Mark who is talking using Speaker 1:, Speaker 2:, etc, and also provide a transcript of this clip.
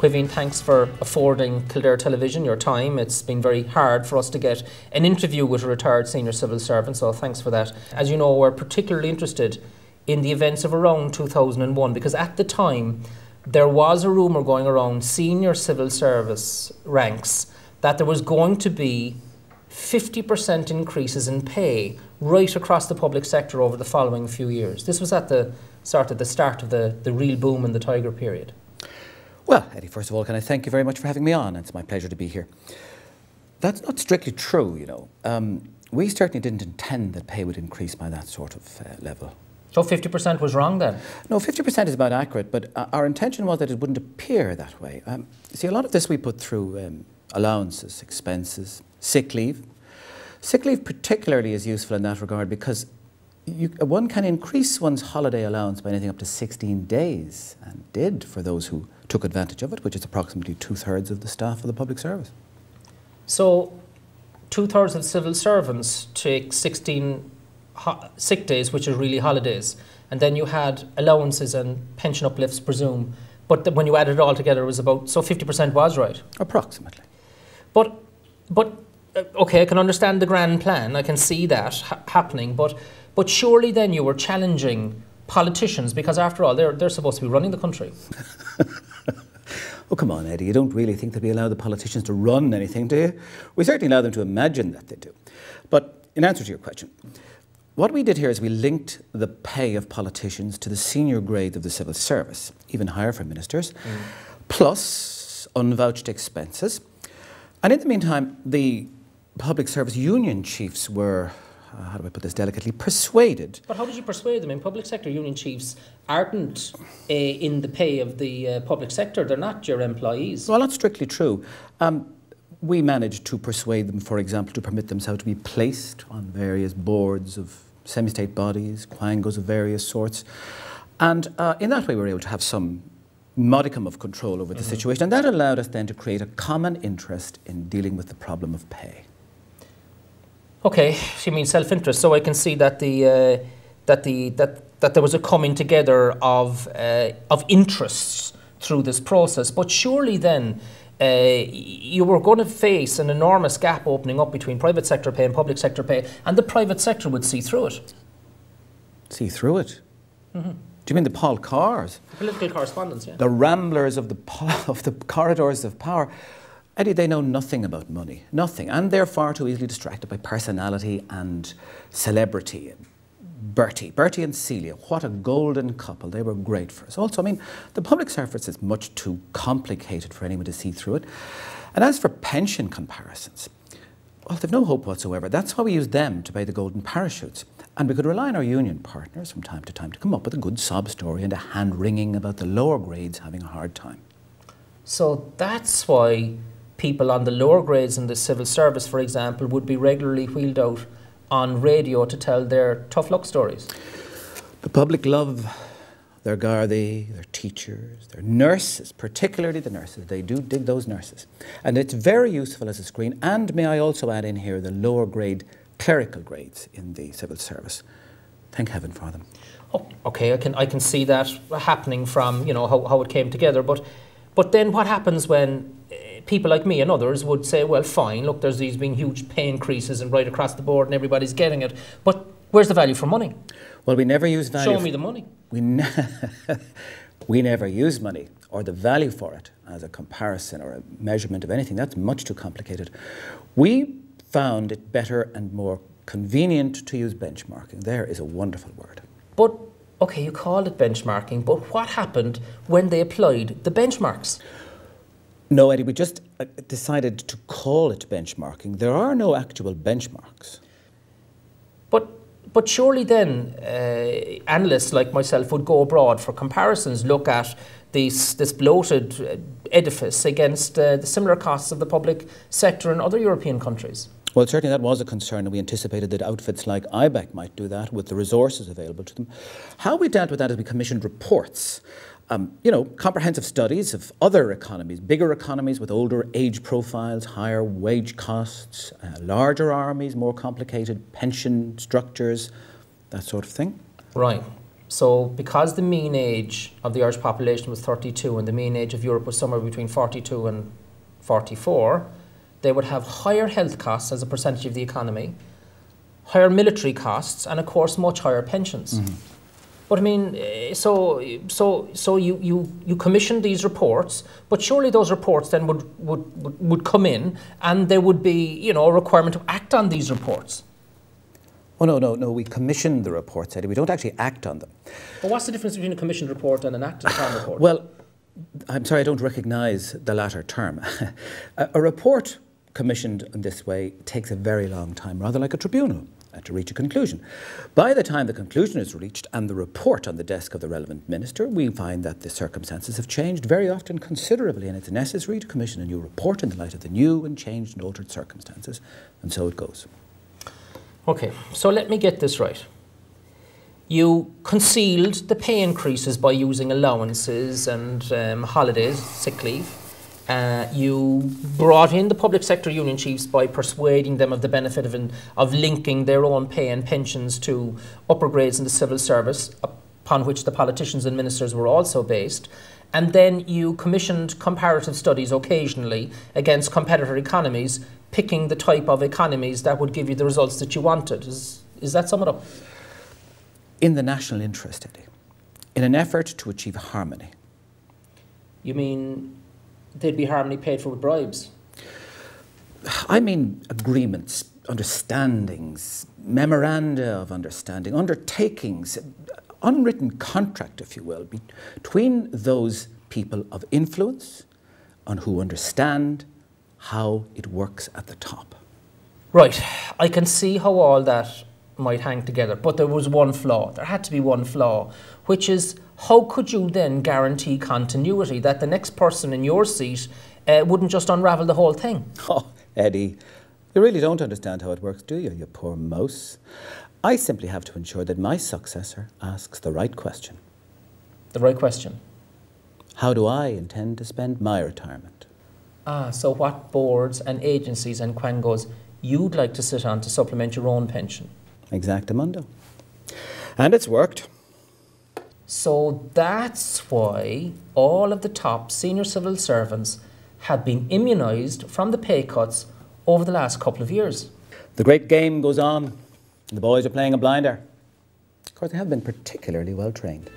Speaker 1: Caoimhín, thanks for affording Kildare Television your time. It's been very hard for us to get an interview with a retired senior civil servant, so thanks for that. As you know, we're particularly interested in the events of around 2001, because at the time there was a rumour going around senior civil service ranks that there was going to be 50% increases in pay right across the public sector over the following few years. This was at the start of the real boom in the Tiger period.
Speaker 2: Well, Eddie, first of all, can I thank you very much for having me on? It's my pleasure to be here. That's not strictly true, you know. We certainly didn't intend that pay would increase by that sort of level.
Speaker 1: So 50% was wrong then?
Speaker 2: No, 50% is about accurate, but our intention was that it wouldn't appear that way. See, a lot of this we put through allowances, expenses, sick leave. Sick leave particularly is useful in that regard because one can increase one's holiday allowance by anything up to 16 days, and did for those who took advantage of it, which is approximately 2/3 of the staff of the public service.
Speaker 1: So 2/3 of civil servants take 16 sick days, which are really holidays, and then you had allowances and pension uplifts, presume, but when you added it all together it was about, so 50% was right?
Speaker 2: Approximately.
Speaker 1: But okay, I can understand the grand plan, I can see that happening, but surely then you were challenging politicians, because after all, they're supposed to be running the country.
Speaker 2: Oh, come on, Eddie, you don't really think that we allow the politicians to run anything, do you? We certainly allow them to imagine that they do. But in answer to your question, what we did here is we linked the pay of politicians to the senior grade of the civil service, even higher for ministers, plus unvouched expenses. And in the meantime, the public service union chiefs were, how do I put this delicately, persuaded.
Speaker 1: But how did you persuade them? In public sector, union chiefs aren't in the pay of the public sector. They're not your employees.
Speaker 2: Well, that's strictly true. We managed to persuade them, for example, to permit themselves to be placed on various boards of semi-state bodies, quangos of various sorts. And in that way, we were able to have some modicum of control over the situation. And that allowed us then to create a common interest in dealing with the problem of pay.
Speaker 1: Okay, so you mean self-interest. So I can see that that there was a coming together of interests through this process. But surely then you were going to face an enormous gap opening up between private sector pay and public sector pay, and the private sector would see through it.
Speaker 2: See through it? Do you mean the Paul Carrs?
Speaker 1: Political correspondence, yeah.
Speaker 2: The ramblers of the corridors of power. Eddie, they know nothing about money, nothing. And they're far too easily distracted by personality and celebrity. Bertie and Celia, what a golden couple. They were great for us. Also, I mean, the public service is much too complicated for anyone to see through it. And as for pension comparisons, well, they've no hope whatsoever. That's why we use them to pay the golden parachutes. And we could rely on our union partners from time to time to come up with a good sob story and a hand-wringing about the lower grades having a hard time.
Speaker 1: So that's why people on the lower grades in the civil service, for example, would be regularly wheeled out on radio to tell their tough luck stories.
Speaker 2: The public love their Gardaí, their teachers, their nurses, particularly the nurses. They do dig those nurses. And it's very useful as a screen. And may I also add in here the lower grade clerical grades in the civil service. Thank heaven for them.
Speaker 1: Oh, okay, I can see that happening from, you know, how it came together. But then what happens when people like me and others would say, well, fine, look, there's these being huge pay increases and right across the board and everybody's getting it, but where's the value for money?
Speaker 2: Well, we never use value.
Speaker 1: Show me the money.
Speaker 2: We never use money or the value for it as a comparison or a measurement of anything. That's much too complicated. We found it better and more convenient to use benchmarking. There is a wonderful word.
Speaker 1: But, okay, you call it benchmarking, but what happened when they applied the benchmarks?
Speaker 2: No, Eddie, we just decided to call it benchmarking. There are no actual benchmarks.
Speaker 1: But surely then analysts like myself would go abroad for comparisons, look at this bloated edifice against the similar costs of the public sector in other European countries.
Speaker 2: Well, certainly that was a concern, and we anticipated that outfits like IBEC might do that with the resources available to them. How we dealt with that is we commissioned reports, you know, comprehensive studies of other economies, bigger economies with older age profiles, higher wage costs, larger armies, more complicated pension structures, that sort of thing.
Speaker 1: Right. So because the mean age of the Irish population was 32 and the mean age of Europe was somewhere between 42 and 44, they would have higher health costs as a percentage of the economy, higher military costs, and of course much higher pensions. Mm-hmm. But I mean, so you commissioned these reports, but surely those reports then would come in, and there would be, you know, a requirement to act on these reports.
Speaker 2: Oh, no, we commission the reports, Eddie. We don't actually act on them.
Speaker 1: But what's the difference between a commissioned report and an acted upon report?
Speaker 2: Well, I'm sorry, I don't recognise the latter term. A report commissioned in this way takes a very long time, rather like a tribunal, to reach a conclusion. By the time the conclusion is reached and the report on the desk of the relevant minister, we find that the circumstances have changed, very often considerably, and it's necessary to commission a new report in the light of the new and changed and altered circumstances. And so it goes. Okay,
Speaker 1: so let me get this right. You concealed the pay increases by using allowances and holidays, sick leave. You brought in the public sector union chiefs by persuading them of the benefit of linking their own pay and pensions to upper grades in the civil service, upon which the politicians and ministers were also based. And then you commissioned comparative studies occasionally against competitor economies, picking the type of economies that would give you the results that you wanted. Is that sum it up?
Speaker 2: In the national interest, Eddie, in an effort to achieve harmony.
Speaker 1: You mean they'd be harmony paid for with bribes?
Speaker 2: I mean agreements, understandings, memoranda of understanding, undertakings, unwritten contract, if you will, between those people of influence and who understand how it works at the top.
Speaker 1: Right. I can see how all that might hang together, but there was one flaw. There had to be one flaw, which is how could you then guarantee continuity, that the next person in your seat wouldn't just unravel the whole thing?
Speaker 2: Oh, Eddie, you really don't understand how it works, do you, you poor mouse? I simply have to ensure that my successor asks the right question.
Speaker 1: The right question?
Speaker 2: How do I intend to spend my retirement?
Speaker 1: Ah, so what boards and agencies and quangos you'd like to sit on to supplement your own pension?
Speaker 2: Exactamundo. And it's worked.
Speaker 1: So that's why all of the top senior civil servants have been immunised from the pay cuts over the last couple of years.
Speaker 2: The great game goes on. The boys are playing a blinder. Of course, they have been particularly well trained.